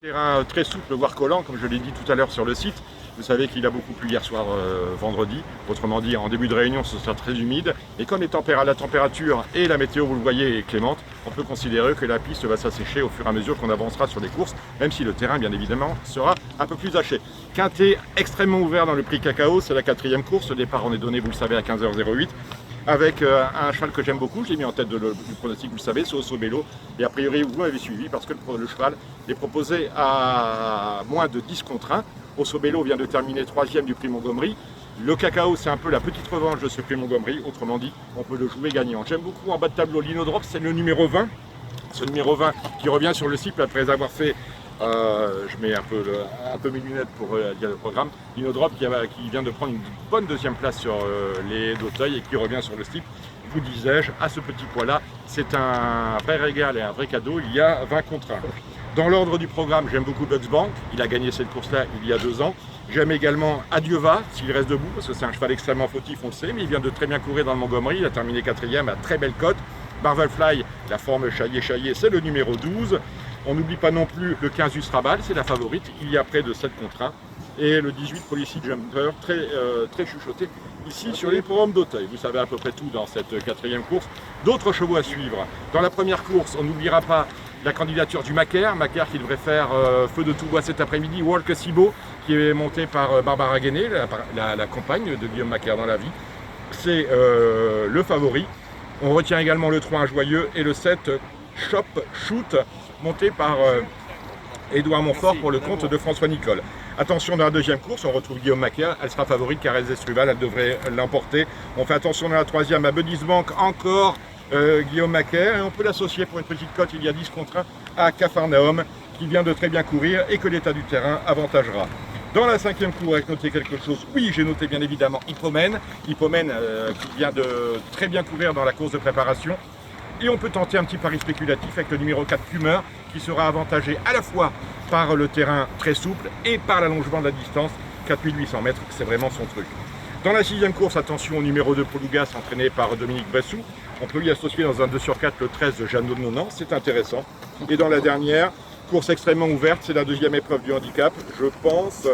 Terrain très souple, voire collant, comme je l'ai dit tout à l'heure sur le site. Vous savez qu'il a beaucoup plu hier soir vendredi. Autrement dit, en début de réunion, ce sera très humide. Et comme la température et la météo, vous le voyez, est clémente, on peut considérer que la piste va s'assécher au fur et à mesure qu'on avancera sur les courses, même si le terrain, bien évidemment, sera un peu plus haché. Quintet extrêmement ouvert dans le prix Cacao, c'est la 4e course. Le départ, on est donné, vous le savez, à 15h08. Avec un cheval que j'aime beaucoup, je l'ai mis en tête du pronostic, vous le savez, c'est Osso Bello. Et a priori, vous m'avez suivi parce que le cheval est proposé à moins de 10 contre 1. Osso Bello vient de terminer 3e du prix Montgomery. Le Cacao, c'est un peu la petite revanche de ce prix Montgomery. Autrement dit, on peut le jouer gagnant. J'aime beaucoup en bas de tableau l'Inodrop, c'est le numéro 20. Ce numéro 20 qui revient sur le cycle après avoir fait, je mets un peu mes lunettes pour dire le programme, l'Inodrop qui vient de prendre une bonne 2e place sur les d'Auteuil et qui revient sur le cycle. Vous disais-je, à ce petit poids-là, c'est un vrai régal et un vrai cadeau. Il y a 20 contre 1. Dans l'ordre du programme, j'aime beaucoup Bugs Bank. Il a gagné cette course-là il y a 2 ans. J'aime également Adieuva, s'il reste debout, parce que c'est un cheval extrêmement fautif, on le sait, mais il vient de très bien courir dans le Montgomery. Il a terminé 4e à très belle cote. Marvel Fly, la forme chaillé, c'est le numéro 12. On n'oublie pas non plus le 15 Ustrabal, c'est la favorite. Il y a près de 7 contre 1. Et le 18 Policy Jumper, très chuchoté ici sur les programmes d'Auteuil. Vous savez à peu près tout dans cette 4e course. D'autres chevaux à suivre. Dans la première course, on n'oubliera pas la candidature du Macaire qui devrait faire feu de tout bois cet après-midi. Walk Sibo, qui est monté par Barbara Guéné, la compagne de Guillaume Macaire dans la vie. C'est le favori. On retient également le 3 Joyeux et le 7 Shop Shoot, monté par Édouard Montfort pour le compte de François Nicole. Attention dans la 2e course, on retrouve Guillaume Macaire, elle sera favorite car Estruval, elle devrait l'emporter. On fait attention dans la 3e à Buddy's Bank, encore Guillaume Macaire, et on peut l'associer pour une petite cote, il y a 10 contre 1 à Capharnaüm, qui vient de très bien courir et que l'état du terrain avantagera. Dans la 5e course, avec noté quelque chose, oui, j'ai noté bien évidemment Hippomène qui vient de très bien courir dans la course de préparation. Et on peut tenter un petit pari spéculatif avec le numéro 4 Fumeur qui sera avantagé à la fois par le terrain très souple et par l'allongement de la distance, 4800 mètres, c'est vraiment son truc. Dans la 6e course, attention au numéro 2 Polugas entraîné par Dominique Bressou. On peut lui associer dans un 2/4 le 13 de Jeannot de Nonan, c'est intéressant. Et dans la dernière, course extrêmement ouverte, c'est la 2e épreuve du handicap, je pense.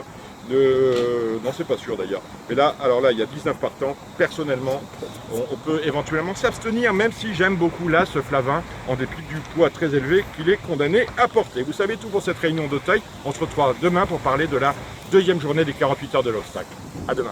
Non, c'est pas sûr d'ailleurs. Mais là, alors là, il y a 19 partants. Personnellement, on peut éventuellement s'abstenir, même si j'aime beaucoup là ce Flavin, en dépit du poids très élevé qu'il est condamné à porter. Vous savez tout pour cette réunion d'Auteuil. On se retrouve demain pour parler de la 2e journée des 48 heures de l'obstacle. À demain.